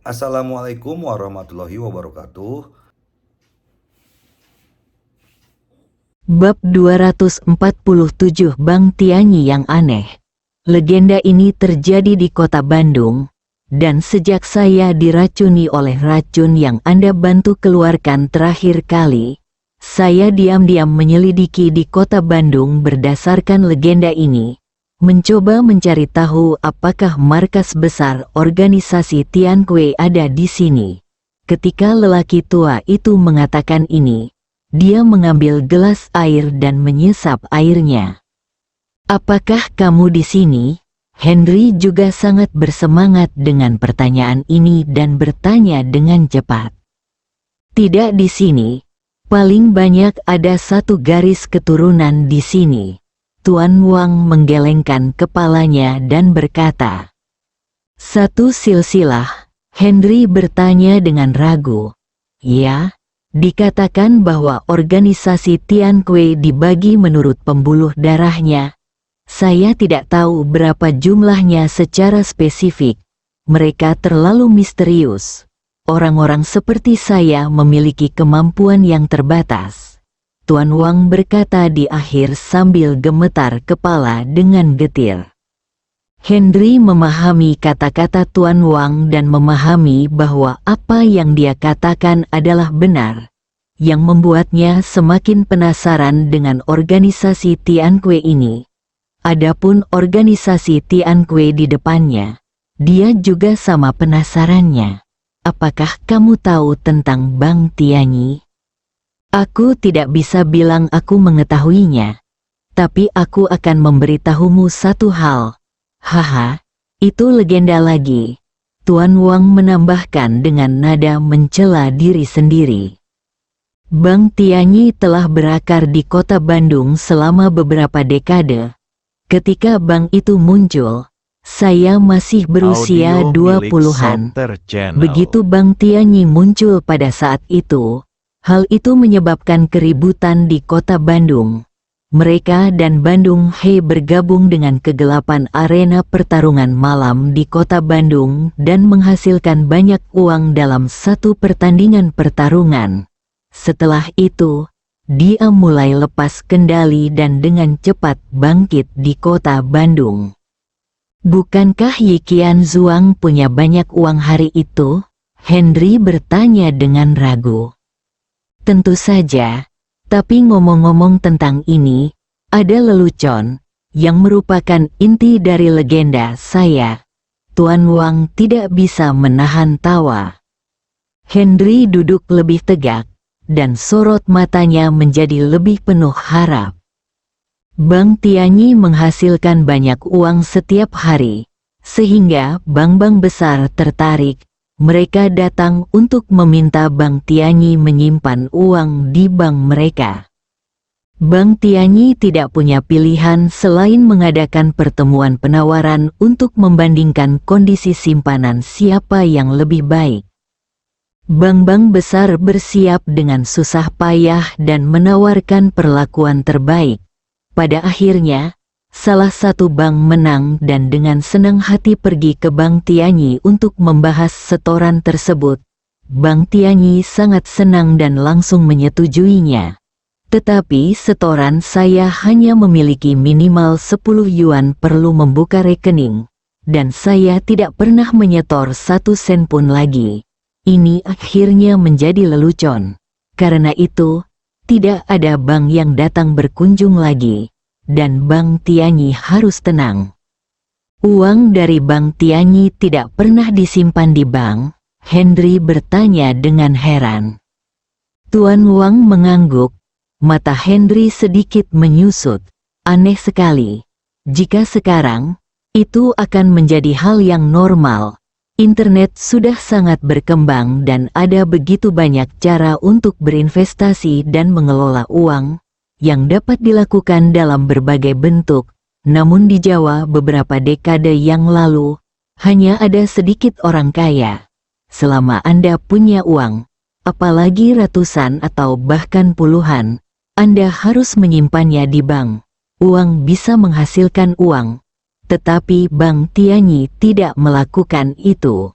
Assalamualaikum warahmatullahi wabarakatuh. Bab 247 Bang Tianyi yang aneh. Legenda ini terjadi di kota Bandung, dan sejak saya diracuni oleh racun yang Anda bantu keluarkan terakhir kali, saya diam-diam menyelidiki di kota Bandung berdasarkan legenda ini, mencoba mencari tahu apakah markas besar organisasi Tianquai ada di sini. Ketika lelaki tua itu mengatakan ini, dia mengambil gelas air dan menyesap airnya. "Apakah kamu di sini?" Henry juga sangat bersemangat dengan pertanyaan ini dan bertanya dengan cepat. "Tidak di sini. Paling banyak ada satu garis keturunan di sini." Tuan Wang menggelengkan kepalanya dan berkata, "Satu silsilah?" Henry bertanya dengan ragu. "Ya. Dikatakan bahwa organisasi Tianquai dibagi menurut pembuluh darahnya. Saya tidak tahu berapa jumlahnya secara spesifik. Mereka terlalu misterius. Orang-orang seperti saya memiliki kemampuan yang terbatas." Tuan Wang berkata di akhir sambil gemetar kepala dengan getir. Henry memahami kata-kata Tuan Wang dan memahami bahwa apa yang dia katakan adalah benar, yang membuatnya semakin penasaran dengan organisasi Tianquai ini. Adapun organisasi Tianquai di depannya, dia juga sama penasarannya. "Apakah kamu tahu tentang Bang Tianyi?" "Aku tidak bisa bilang aku mengetahuinya, tapi aku akan memberitahumu satu hal." "Haha, itu legenda lagi," Tuan Wang menambahkan dengan nada mencela diri sendiri. "Bang Tianyi telah berakar di kota Bandung selama beberapa dekade. Ketika Bang itu muncul, saya masih berusia Audio milik 20-an. Sopter Channel. Begitu Bang Tianyi muncul pada saat itu, hal itu menyebabkan keributan di kota Bandung. Mereka dan Bandung He bergabung dengan kegelapan arena pertarungan malam di kota Bandung dan menghasilkan banyak uang dalam satu pertandingan pertarungan. Setelah itu, dia mulai lepas kendali dan dengan cepat bangkit di kota Bandung." "Bukankah Yi Qianzuang punya banyak uang hari itu?" Henry bertanya dengan ragu. "Tentu saja. Tapi ngomong-ngomong tentang ini, ada lelucon, yang merupakan inti dari legenda saya." Tuan Wang tidak bisa menahan tawa. Henry duduk lebih tegak, dan sorot matanya menjadi lebih penuh harap. "Bang Tianyi menghasilkan banyak uang setiap hari, sehingga bank-bank besar tertarik. Mereka datang untuk meminta Bang Tianyi menyimpan uang di bank mereka. Bang Tianyi tidak punya pilihan selain mengadakan pertemuan penawaran untuk membandingkan kondisi simpanan siapa yang lebih baik. Bank-bank besar bersiap dengan susah payah dan menawarkan perlakuan terbaik. Pada akhirnya, salah satu bank menang dan dengan senang hati pergi ke Bang Tianyi untuk membahas setoran tersebut. Bang Tianyi sangat senang dan langsung menyetujuinya. Tetapi setoran saya hanya memiliki minimal 10 yuan perlu membuka rekening, dan saya tidak pernah menyetor 1 sen pun lagi. Ini akhirnya menjadi lelucon. Karena itu, tidak ada bank yang datang berkunjung lagi, dan Bang Tianyi harus tenang." "Uang dari Bang Tianyi tidak pernah disimpan di bank?" Henry bertanya dengan heran. Tuan Wang mengangguk, mata Henry sedikit menyusut. "Aneh sekali. Jika sekarang, itu akan menjadi hal yang normal. Internet sudah sangat berkembang dan ada begitu banyak cara untuk berinvestasi dan mengelola uang, yang dapat dilakukan dalam berbagai bentuk. Namun di Jawa beberapa dekade yang lalu, hanya ada sedikit orang kaya. Selama Anda punya uang, apalagi ratusan atau bahkan puluhan, Anda harus menyimpannya di bank. Uang bisa menghasilkan uang, tetapi Bang Tianyi tidak melakukan itu.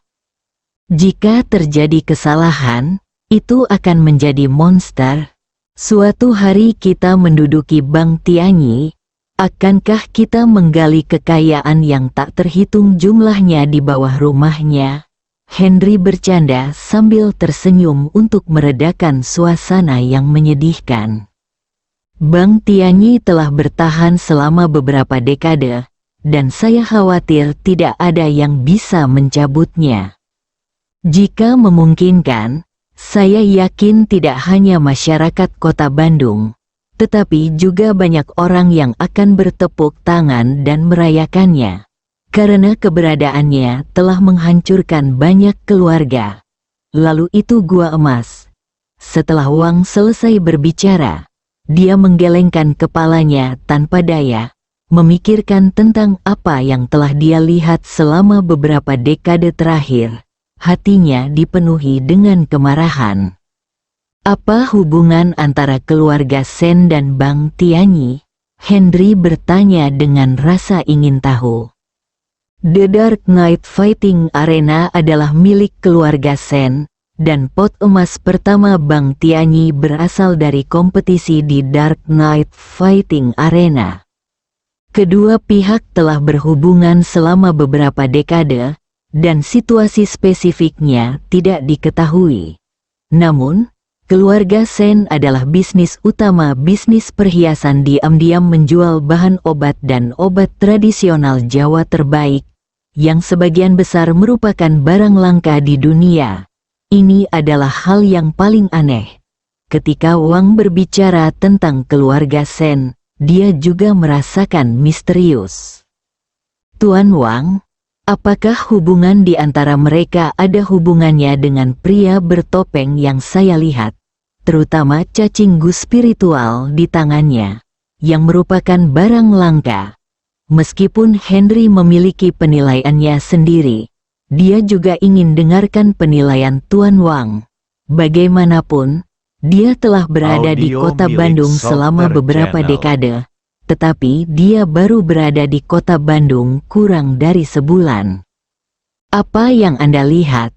Jika terjadi kesalahan, itu akan menjadi monster. Suatu hari kita menduduki Bang Tianyi, akankah kita menggali kekayaan yang tak terhitung jumlahnya di bawah rumahnya? Henry bercanda sambil tersenyum untuk meredakan suasana yang menyedihkan. Bang Tianyi telah bertahan selama beberapa dekade, dan saya khawatir tidak ada yang bisa mencabutnya. Jika memungkinkan, saya yakin tidak hanya masyarakat Kota Bandung, tetapi juga banyak orang yang akan bertepuk tangan dan merayakannya, karena keberadaannya telah menghancurkan banyak keluarga. Lalu itu gua emas. Setelah Wang selesai berbicara, dia menggelengkan kepalanya tanpa daya, memikirkan tentang apa yang telah dia lihat selama beberapa dekade terakhir. Hatinya dipenuhi dengan kemarahan. Apa hubungan antara keluarga Sen dan Bang Tianyi? Henry bertanya dengan rasa ingin tahu. The Dark Knight Fighting Arena adalah milik keluarga Sen, dan pot emas pertama Bang Tianyi berasal dari kompetisi di Dark Knight Fighting Arena. Kedua pihak telah berhubungan selama beberapa dekade, dan situasi spesifiknya tidak diketahui. Namun, keluarga Sen adalah bisnis utama bisnis perhiasan diam-diam menjual bahan obat dan obat tradisional Jawa terbaik, yang sebagian besar merupakan barang langka di dunia. Ini adalah hal yang paling aneh. Ketika Wang berbicara tentang keluarga Sen, dia juga merasakan misterius. Tuan Wang, apakah hubungan di antara mereka ada hubungannya dengan pria bertopeng yang saya lihat, terutama cacing gus spiritual di tangannya, yang merupakan barang langka? Meskipun Henry memiliki penilaiannya sendiri, dia juga ingin dengarkan penilaian Tuan Wang. Bagaimanapun, dia telah berada di Kota Bandung selama beberapa dekade. Tetapi dia baru berada di Kota Bandung kurang dari sebulan. Apa yang Anda lihat?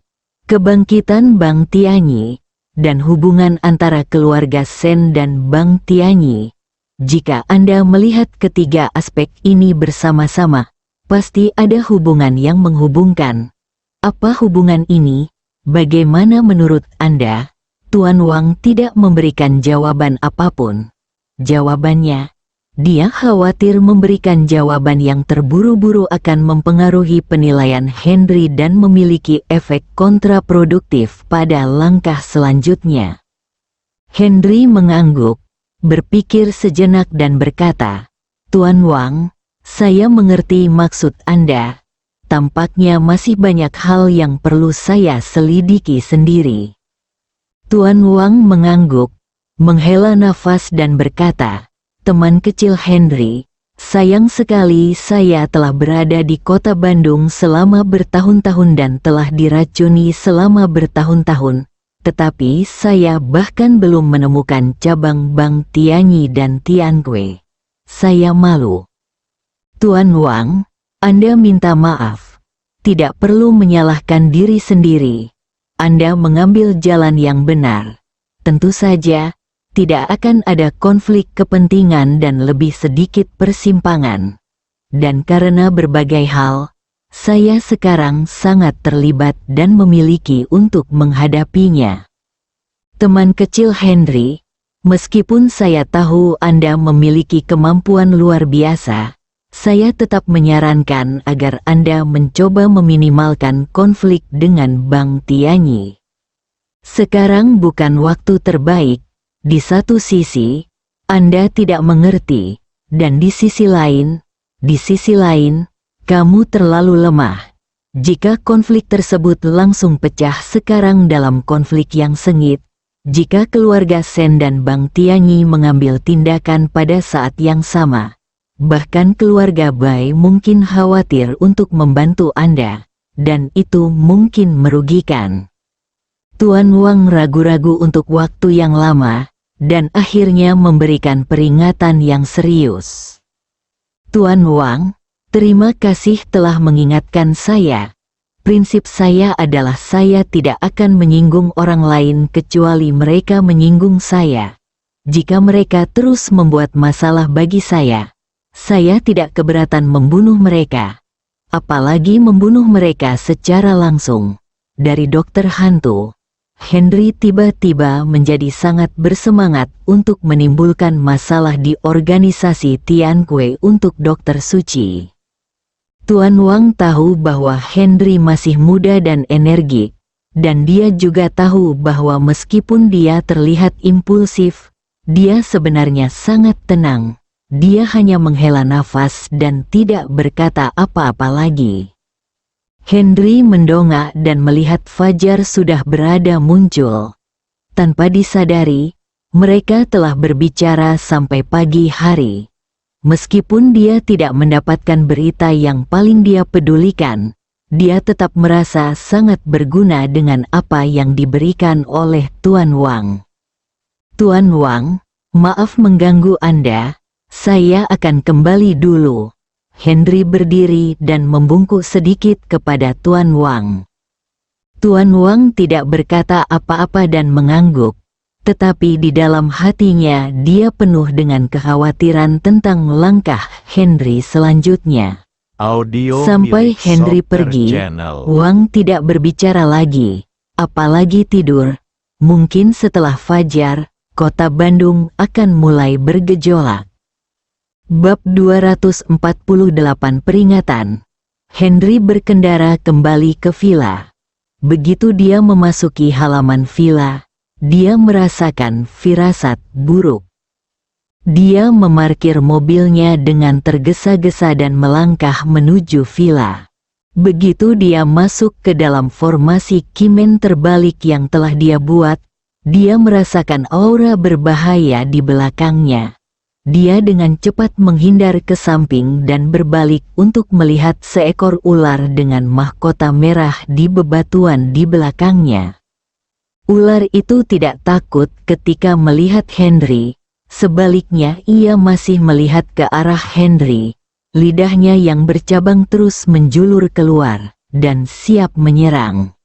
Kebangkitan Bang Tianyi, dan hubungan antara keluarga Sen dan Bang Tianyi. Jika Anda melihat ketiga aspek ini bersama-sama, pasti ada hubungan yang menghubungkan. Apa hubungan ini? Bagaimana menurut Anda? Tuan Wang tidak memberikan jawaban apapun. Jawabannya, dia khawatir memberikan jawaban yang terburu-buru akan mempengaruhi penilaian Henry dan memiliki efek kontraproduktif pada langkah selanjutnya. Henry mengangguk, berpikir sejenak dan berkata, Tuan Wang, saya mengerti maksud Anda. Tampaknya masih banyak hal yang perlu saya selidiki sendiri. Tuan Wang mengangguk, menghela nafas dan berkata, Teman kecil Henry, sayang sekali saya telah berada di Kota Bandung selama bertahun-tahun dan telah diracuni selama bertahun-tahun, tetapi saya bahkan belum menemukan cabang Bang Tianyi dan Tianque. Saya malu. Tuan Wang, Anda minta maaf. Tidak perlu menyalahkan diri sendiri. Anda mengambil jalan yang benar. Tentu saja, tidak akan ada konflik kepentingan dan lebih sedikit persimpangan. Dan karena berbagai hal, saya sekarang sangat terlibat dan memiliki untuk menghadapinya. Teman kecil Henry, meskipun saya tahu Anda memiliki kemampuan luar biasa, saya tetap menyarankan agar Anda mencoba meminimalkan konflik dengan Bang Tianyi. Sekarang bukan waktu terbaik. Di satu sisi, Anda tidak mengerti, dan di sisi lain, kamu terlalu lemah. Jika konflik tersebut langsung pecah sekarang dalam konflik yang sengit, jika keluarga Sen dan Bang Tianyi mengambil tindakan pada saat yang sama, bahkan keluarga Bai mungkin khawatir untuk membantu Anda, dan itu mungkin merugikan. Tuan Wang ragu-ragu untuk waktu yang lama, dan akhirnya memberikan peringatan yang serius. Tuan Wang, terima kasih telah mengingatkan saya. Prinsip saya adalah saya tidak akan menyinggung orang lain kecuali mereka menyinggung saya. Jika mereka terus membuat masalah bagi saya tidak keberatan membunuh mereka. Apalagi membunuh mereka secara langsung. Dari dokter hantu, Henry tiba-tiba menjadi sangat bersemangat untuk menimbulkan masalah di organisasi Tianque untuk dokter suci. Tuan Wang tahu bahwa Henry masih muda dan energik, dan dia juga tahu bahwa meskipun dia terlihat impulsif, dia sebenarnya sangat tenang. Dia hanya menghela nafas dan tidak berkata apa-apa lagi. Henry mendongak dan melihat Fajar sudah berada muncul. Tanpa disadari, mereka telah berbicara sampai pagi hari. Meskipun dia tidak mendapatkan berita yang paling dia pedulikan, dia tetap merasa sangat berguna dengan apa yang diberikan oleh Tuan Wang. Tuan Wang, maaf mengganggu Anda, saya akan kembali dulu. Henry berdiri dan membungkuk sedikit kepada Tuan Wang. Tuan Wang tidak berkata apa-apa dan mengangguk. Tetapi di dalam hatinya dia penuh dengan kekhawatiran tentang langkah Henry selanjutnya. Sampai Henry pergi, Wang tidak berbicara lagi, apalagi tidur. Mungkin setelah fajar, kota Bandung akan mulai bergejolak. Bab 248 Peringatan. Henry berkendara kembali ke villa. Begitu dia memasuki halaman villa, dia merasakan firasat buruk. Dia memarkir mobilnya dengan tergesa-gesa dan melangkah menuju villa. Begitu dia masuk ke dalam formasi kimen terbalik yang telah dia buat, dia merasakan aura berbahaya di belakangnya. Dia dengan cepat menghindar ke samping dan berbalik untuk melihat seekor ular dengan mahkota merah di bebatuan di belakangnya. Ular itu tidak takut ketika melihat Henry, sebaliknya ia masih melihat ke arah Henry. Lidahnya yang bercabang terus menjulur keluar, dan siap menyerang.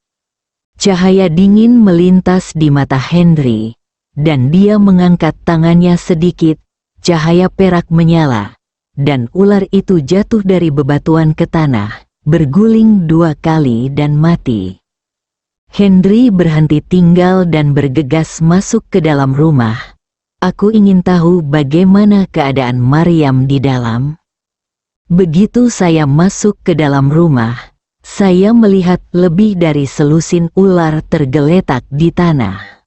Cahaya dingin melintas di mata Henry, dan dia mengangkat tangannya sedikit, cahaya perak menyala, dan ular itu jatuh dari bebatuan ke tanah, berguling 2 kali dan mati. Henry berhenti tinggal dan bergegas masuk ke dalam rumah. Aku ingin tahu bagaimana keadaan Maryam di dalam. Begitu saya masuk ke dalam rumah, saya melihat lebih dari selusin ular tergeletak di tanah.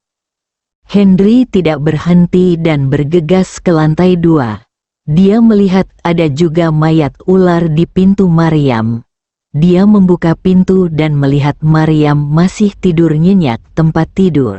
Henry tidak berhenti dan bergegas ke lantai 2. Dia melihat ada juga mayat ular di pintu Maryam. Dia membuka pintu dan melihat Maryam masih tidur nyenyak tempat tidur.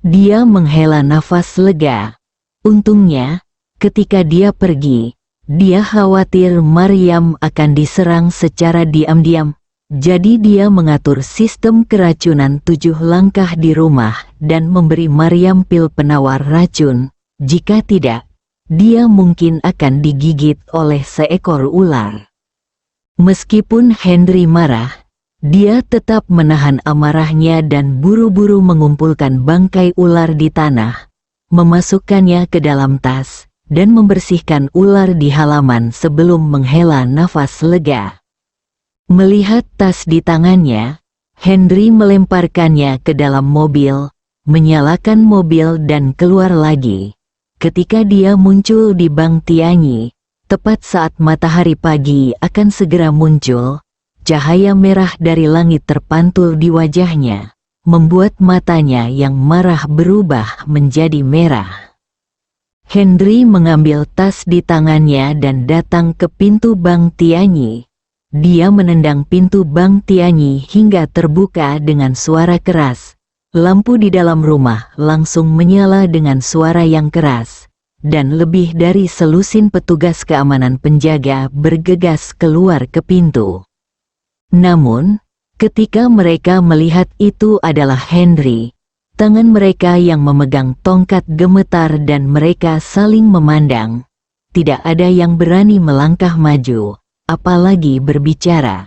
Dia menghela nafas lega. Untungnya, ketika dia pergi, dia khawatir Maryam akan diserang secara diam-diam. Jadi dia mengatur sistem keracunan 7 langkah di rumah dan memberi Maryam pil penawar racun. Jika tidak, dia mungkin akan digigit oleh seekor ular. Meskipun Henry marah, dia tetap menahan amarahnya dan buru-buru mengumpulkan bangkai ular di tanah, memasukkannya ke dalam tas, dan membersihkan ular di halaman sebelum menghela nafas lega. Melihat tas di tangannya, Henry melemparkannya ke dalam mobil, menyalakan mobil dan keluar lagi. Ketika dia muncul di Bang Tianyi, tepat saat matahari pagi akan segera muncul, cahaya merah dari langit terpantul di wajahnya, membuat matanya yang marah berubah menjadi merah. Henry mengambil tas di tangannya dan datang ke pintu Bang Tianyi. Dia menendang pintu Bang Tianyi hingga terbuka dengan suara keras. Lampu di dalam rumah langsung menyala dengan suara yang keras. Dan lebih dari selusin petugas keamanan penjaga bergegas keluar ke pintu. Namun, ketika mereka melihat itu adalah Henry, tangan mereka yang memegang tongkat gemetar dan mereka saling memandang. Tidak ada yang berani melangkah maju, apalagi berbicara.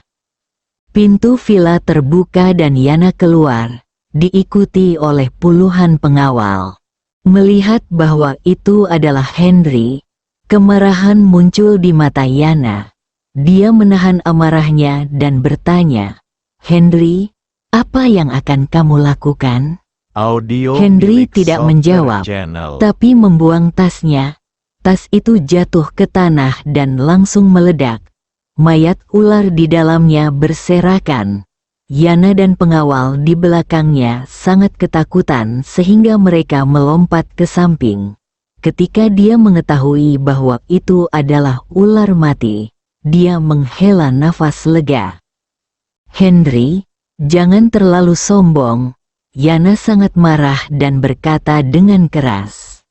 Pintu villa terbuka dan Yana keluar, diikuti oleh puluhan pengawal. Melihat bahwa itu adalah Henry, kemarahan muncul di mata Yana. Dia menahan amarahnya dan bertanya, "Henry, apa yang akan kamu lakukan?" Henry tidak menjawab, tapi membuang tasnya. Tas itu jatuh ke tanah dan langsung meledak. Mayat ular di dalamnya berserakan. Yana dan pengawal di belakangnya sangat ketakutan sehingga mereka melompat ke samping. Ketika dia mengetahui bahwa itu adalah ular mati, dia menghela nafas lega. "Henry, jangan terlalu sombong." Yana sangat marah dan berkata dengan keras.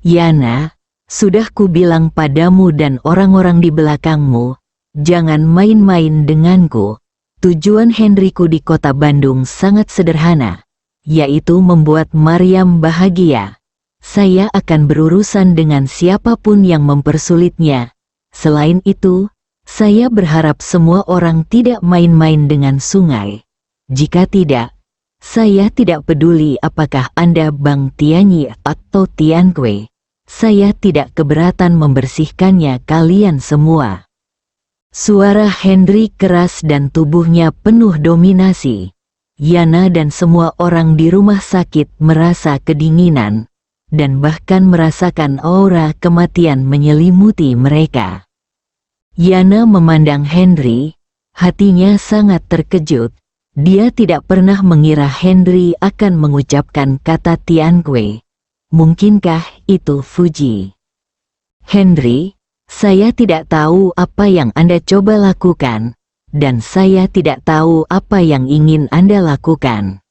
"Yana, sudah kubilang padamu dan orang-orang di belakangmu, jangan main-main denganku. Tujuan Henryku di kota Bandung sangat sederhana, yaitu membuat Maryam bahagia. Saya akan berurusan dengan siapapun yang mempersulitnya. Selain itu, saya berharap semua orang tidak main-main dengan sungai. Jika tidak, saya tidak peduli apakah Anda Bang Tianyi atau Tian Kue. Saya tidak keberatan membersihkannya kalian semua." Suara Henry keras dan tubuhnya penuh dominasi. Yana dan semua orang di rumah sakit merasa kedinginan, dan bahkan merasakan aura kematian menyelimuti mereka. Yana memandang Henry, hatinya sangat terkejut. Dia tidak pernah mengira Henry akan mengucapkan kata Tian Kue. Mungkinkah itu Fuji? "Henry, saya tidak tahu apa yang Anda coba lakukan, dan saya tidak tahu apa yang ingin Anda lakukan.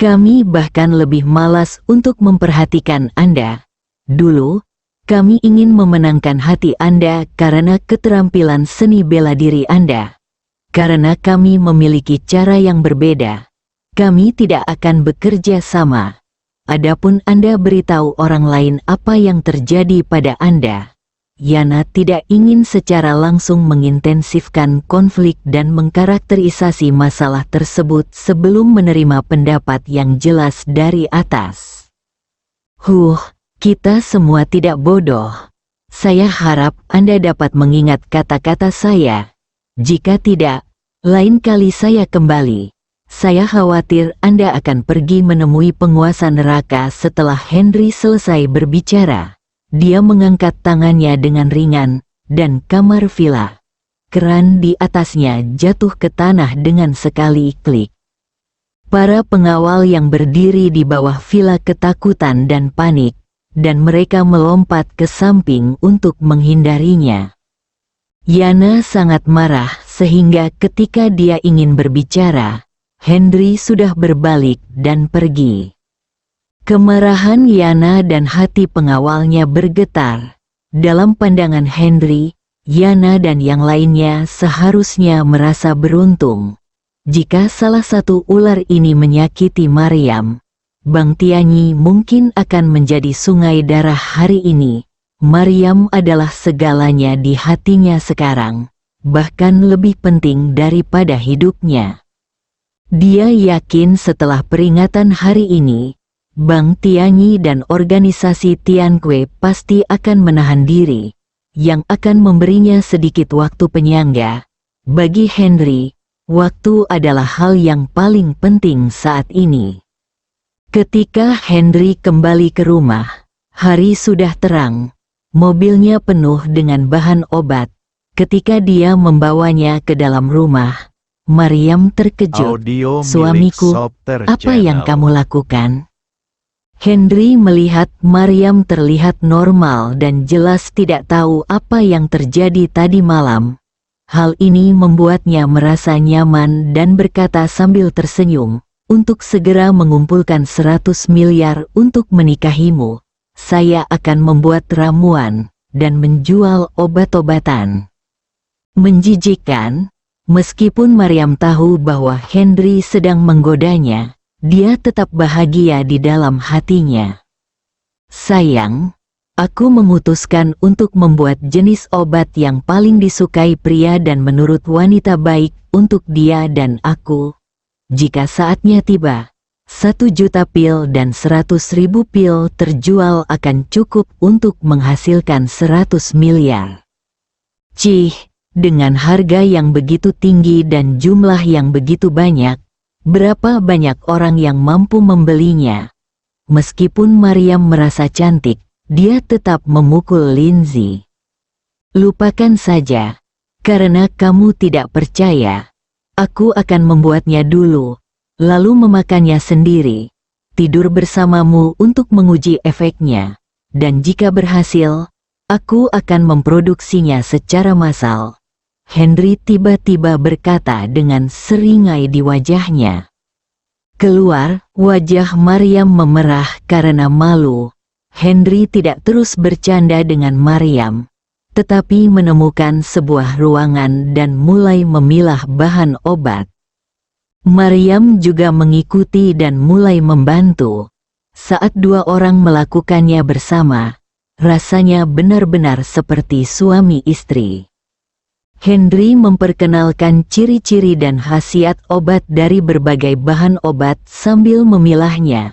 Kami bahkan lebih malas untuk memperhatikan Anda. Dulu, kami ingin memenangkan hati Anda karena keterampilan seni bela diri Anda. Karena kami memiliki cara yang berbeda, kami tidak akan bekerja sama. Adapun Anda beritahu orang lain apa yang terjadi pada Anda." Yana tidak ingin secara langsung mengintensifkan konflik dan mengkarakterisasi masalah tersebut sebelum menerima pendapat yang jelas dari atas. Kita semua tidak bodoh. Saya harap Anda dapat mengingat kata-kata saya. Jika tidak, lain kali saya kembali. Saya khawatir Anda akan pergi menemui penguasa neraka." Setelah Henry selesai berbicara, dia mengangkat tangannya dengan ringan, dan kamar villa, keran di atasnya jatuh ke tanah dengan sekali klik. Para pengawal yang berdiri di bawah villa ketakutan dan panik, dan mereka melompat ke samping untuk menghindarinya. Yana sangat marah sehingga ketika dia ingin berbicara, Henry sudah berbalik dan pergi. Kemarahan Yana dan hati pengawalnya bergetar. Dalam pandangan Henry, Yana dan yang lainnya seharusnya merasa beruntung. Jika salah satu ular ini menyakiti Maryam, Bang Tianyi mungkin akan menjadi sungai darah hari ini. Maryam adalah segalanya di hatinya sekarang, bahkan lebih penting daripada hidupnya. Dia yakin setelah peringatan hari ini, Bang Tianyi dan organisasi Tian Kue pasti akan menahan diri, yang akan memberinya sedikit waktu penyangga. Bagi Henry, waktu adalah hal yang paling penting saat ini. Ketika Henry kembali ke rumah, hari sudah terang. Mobilnya penuh dengan bahan obat. Ketika dia membawanya ke dalam rumah, Maryam terkejut. "Suamiku, apa yang kamu lakukan?" Henry melihat Maryam terlihat normal dan jelas tidak tahu apa yang terjadi tadi malam. Hal ini membuatnya merasa nyaman dan berkata sambil tersenyum, "Untuk segera mengumpulkan 100 miliar untuk menikahimu, saya akan membuat ramuan dan menjual obat-obatan." Menjijikkan, meskipun Maryam tahu bahwa Henry sedang menggodanya, dia tetap bahagia di dalam hatinya. "Sayang, Aku memutuskan untuk membuat jenis obat yang paling disukai pria dan menurut wanita baik untuk dia dan aku. Jika saatnya tiba, 1 juta pil dan 100.000 pil terjual akan cukup untuk menghasilkan 100 miliar. Cih, dengan harga yang begitu tinggi dan jumlah yang begitu banyak, berapa banyak orang yang mampu membelinya? Meskipun Maryam merasa cantik, dia tetap memukul Lindsay. Lupakan saja, karena kamu tidak percaya. Aku akan membuatnya dulu, lalu memakannya sendiri, tidur bersamamu untuk menguji efeknya, dan jika berhasil, aku akan memproduksinya secara massal. Henry tiba-tiba berkata dengan seringai di wajahnya. Keluar, wajah Maryam memerah karena malu. Henry tidak terus bercanda dengan Maryam, tetapi menemukan sebuah ruangan dan mulai memilah bahan obat. Maryam juga mengikuti dan mulai membantu. Saat 2 orang melakukannya bersama, rasanya benar-benar seperti suami istri. Henry memperkenalkan ciri-ciri dan khasiat obat dari berbagai bahan obat sambil memilahnya.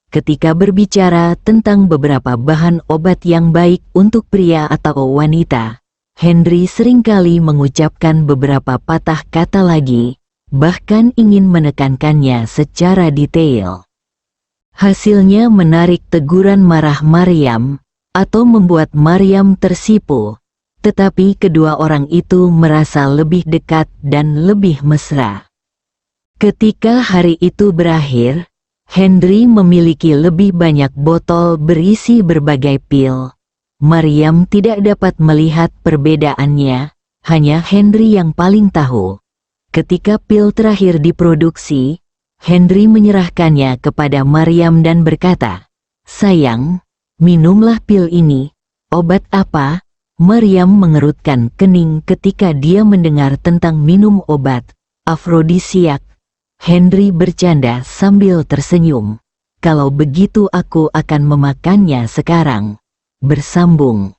Ketika berbicara tentang beberapa bahan obat yang baik untuk pria atau wanita, Henry seringkali mengucapkan beberapa patah kata lagi, bahkan ingin menekankannya secara detail. Hasilnya menarik teguran marah Maryam, atau membuat Maryam tersipu, tetapi kedua orang itu merasa lebih dekat dan lebih mesra. Ketika hari itu berakhir, Henry memiliki lebih banyak botol berisi berbagai pil. Maryam tidak dapat melihat perbedaannya, hanya Henry yang paling tahu. Ketika pil terakhir diproduksi, Henry menyerahkannya kepada Maryam dan berkata, "Sayang, minumlah pil ini." "Obat apa?" Maryam mengerutkan kening ketika dia mendengar tentang minum obat afrodisiak. Henry bercanda sambil tersenyum. "Kalau begitu aku akan memakannya sekarang." Bersambung.